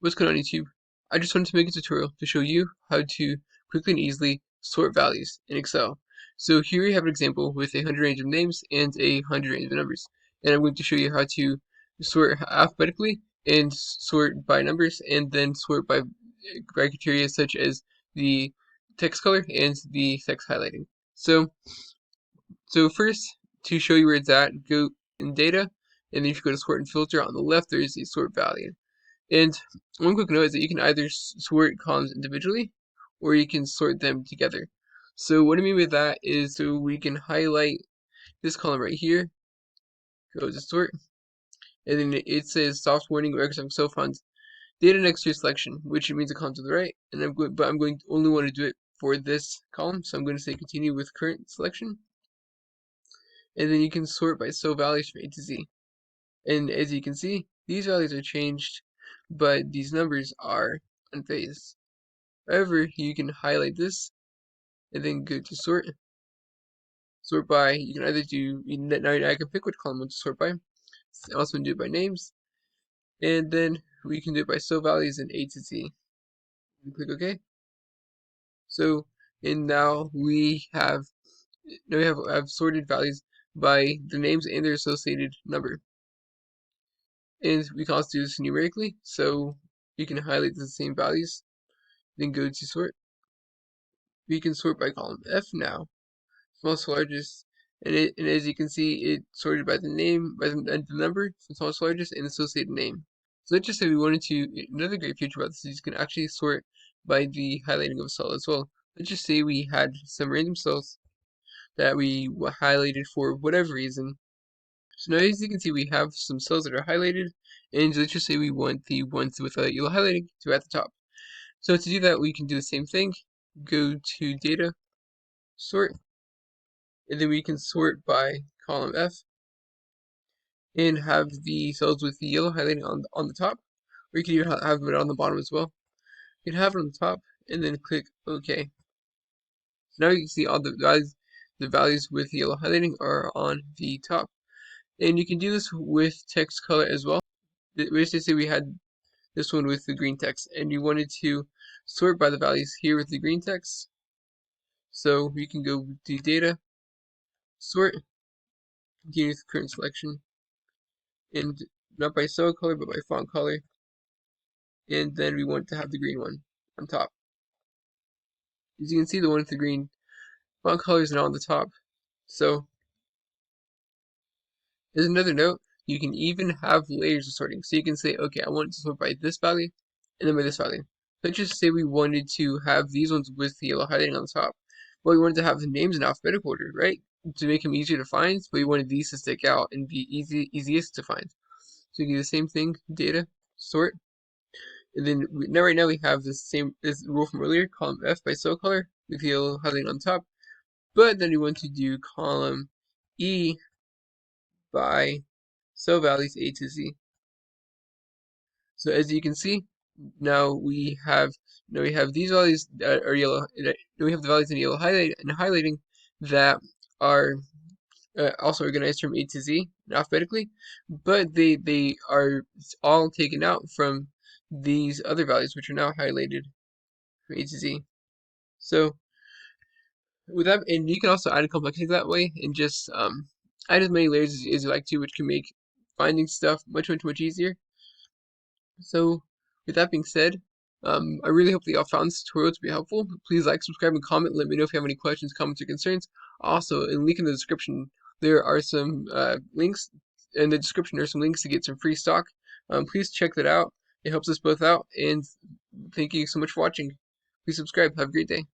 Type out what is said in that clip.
What's going on YouTube? I just wanted to make a tutorial to show you how to quickly and easily sort values in Excel. So here we have an example with 100 range of names and 100 range of numbers. And I'm going to show you how to sort alphabetically and sort by numbers and then sort by criteria such as the text color and the text highlighting. So first, to show you where it's at, go in data, and then if you go to sort and filter, on the left there is a sort value. And one quick note is that you can either sort columns individually or you can sort them together. So what I mean by that is, so we can highlight this column right here, go to sort, and then it says soft warning records of Excel funds data next to your selection, which means the column to the right, and I'm going to only want to do it for this column, so I'm going to say continue with current selection, and then you can sort by cell values from A to Z. And as you can see, these values are changed, but these numbers are unphased. However, you can highlight this and then go to sort. Sort by, you can either do, now I can pick which column to sort by. Also do it by names. And then we can do it by cell values in A to Z. And click OK. So, and now we have sorted values by the names and their associated number. And we can also do this numerically, so you can highlight the same values, then go to sort. We can sort by column F now, smallest to largest, and as you can see, it sorted by the name, by the number from smallest to largest, and associated name. So let's just say we wanted to, another great feature about this is you can actually sort by the highlighting of a cell as well. Let's just say we had some random cells that we highlighted for whatever reason. So now as you can see, we have some cells that are highlighted, and let's just say we want the ones with a yellow highlighting to be at the top. So to do that, we can do the same thing, go to data, sort, and then we can sort by column F, and have the cells with the yellow highlighting on the top, or you can even have it on the bottom as well. You can have it on the top, and then click OK. So now you can see all the values with the yellow highlighting are on the top. And you can do this with text color as well. Let's just say we had this one with the green text, and you wanted to sort by the values here with the green text. So we can go to data, sort, continue with current selection, and not by cell color but by font color. And then we want to have the green one on top. As you can see, the one with the green font color is now on the top. So there's another note, you can even have layers of sorting. So you can say, okay, I want to sort by this value and then by this value. Let's just say we wanted to have these ones with the yellow highlighting on the top. Well, we wanted to have the names in alphabetical order, right? To make them easier to find, but we wanted these to stick out and be easiest to find. So you do the same thing, data, sort. And then right now we have this rule from earlier, column F by cell color with the yellow highlighting on top. But then we want to do column E by cell values A to Z. So as you can see, now we have these values that are yellow. We have the values in yellow highlighting that are also organized from A to Z alphabetically, but they are all taken out from these other values which are now highlighted from A to Z. So with that, and you can also add complexity that way, and just add as many layers as you like to, which can make finding stuff much easier. So with that being said, I really hope that y'all found this tutorial to be helpful. Please like, subscribe, and comment. Let me know if you have any questions, comments, or concerns. Also, in the link in the description, there are some links in the description. There's some links to get some free stock. Please check that out. It helps us both out. And thank you so much for watching. Please subscribe. Have a great day.